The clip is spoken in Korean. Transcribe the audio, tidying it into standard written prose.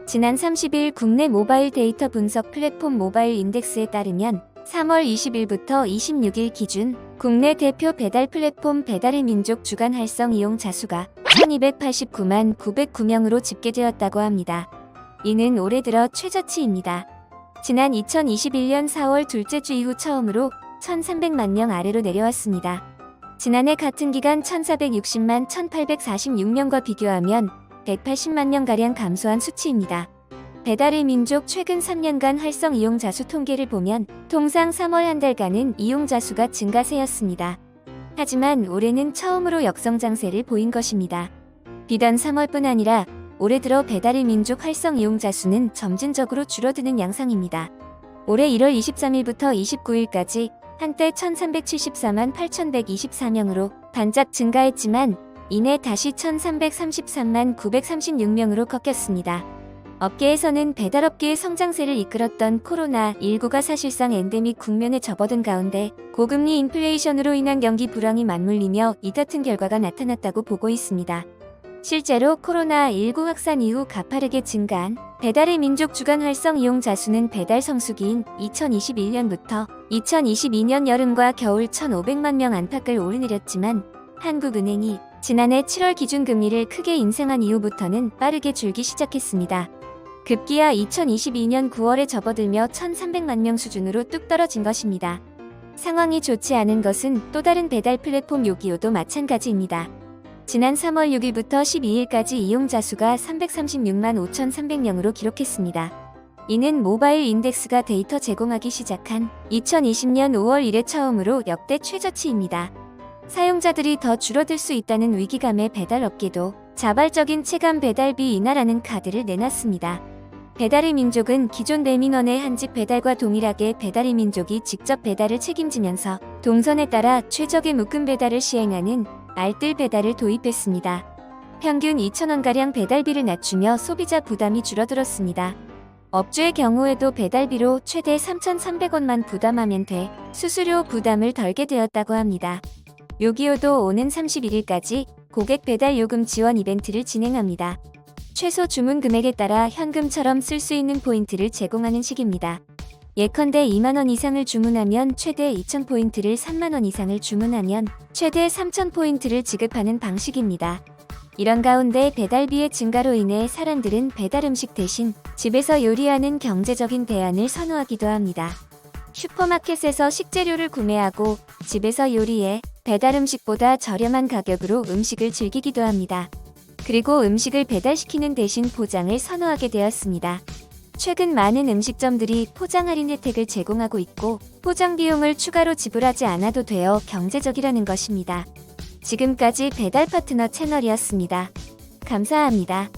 지난 30일 국내 모바일 데이터 분석 플랫폼 모바일 인덱스에 따르면 3월 20일부터 26일 기준 국내 대표 배달 플랫폼 배달의 민족 주간 활성 이용자 수가 1289만 909명으로 집계되었다고 합니다. 이는 올해 들어 최저치입니다. 지난 2021년 4월 둘째 주 이후 처음으로 1300만 명 아래로 내려왔습니다. 지난해 같은 기간 1460만 1846명과 비교하면 180만 명가량 감소한 수치입니다. 배달의 민족 최근 3년간 활성 이용자 수 통계를 보면 통상 3월 한 달간은 이용자 수가 증가세였습니다. 하지만 올해는 처음으로 역성장세를 보인 것입니다. 비단 3월뿐 아니라 올해 들어 배달의 민족 활성 이용자 수는 점진적으로 줄어드는 양상입니다. 올해 1월 23일부터 29일까지 한때 1374만 8124명으로 반짝 증가했지만 이내 다시 1333만 936명으로 꺾였습니다. 업계에서는 배달업계의 성장세를 이끌었던 코로나19가 사실상 엔데믹 국면에 접어든 가운데 고금리 인플레이션으로 인한 경기 불황이 맞물리며 이 같은 결과가 나타났다고 보고 있습니다. 실제로 코로나19 확산 이후 가파르게 증가한 배달의 민족 주간 활성 이용자 수는 배달 성수기인 2021년부터 2022년 여름과 겨울 1,500만 명 안팎을 오르내렸지만 한국은행이 지난해 7월 기준금리를 크게 인상한 이후부터는 빠르게 줄기 시작했습니다. 급기야 2022년 9월에 접어들며 1,300만 명 수준으로 뚝 떨어진 것입니다. 상황이 좋지 않은 것은 또 다른 배달 플랫폼 요기요도 마찬가지입니다. 지난 3월 6일부터 12일까지 이용자 수가 336만 5,300명으로 기록했습니다. 이는 모바일 인덱스가 데이터 제공하기 시작한 2020년 5월 이래 처음으로 역대 최저치입니다. 사용자들이 더 줄어들 수 있다는 위기감에 배달업계도 자발적인 체감 배달비 인하라는 카드를 내놨습니다. 배달의 민족은 기존 배민원의 한집 배달과 동일하게 배달의 민족이 직접 배달을 책임지면서 동선에 따라 최적의 묶음 배달을 시행하는 알뜰 배달을 도입했습니다. 평균 2,000원가량 배달비를 낮추며 소비자 부담이 줄어들었습니다. 업주의 경우에도 배달비로 최대 3,300원만 부담하면 돼 수수료 부담을 덜게 되었다고 합니다. 요기요도 오는 31일까지 고객 배달 요금 지원 이벤트를 진행합니다. 최소 주문 금액에 따라 현금처럼 쓸 수 있는 포인트를 제공하는 식입니다. 예컨대 2만원 이상을 주문하면 최대 2,000포인트를 3만원 이상을 주문하면 최대 3,000포인트를 지급하는 방식입니다. 이런 가운데 배달비의 증가로 인해 사람들은 배달 음식 대신 집에서 요리하는 경제적인 대안을 선호하기도 합니다. 슈퍼마켓에서 식재료를 구매하고 집에서 요리해 배달 음식보다 저렴한 가격으로 음식을 즐기기도 합니다. 그리고 음식을 배달시키는 대신 포장을 선호하게 되었습니다. 최근 많은 음식점들이 포장 할인 혜택을 제공하고 있고 포장 비용을 추가로 지불하지 않아도 되어 경제적이라는 것입니다. 지금까지 배달 파트너 채널이었습니다. 감사합니다.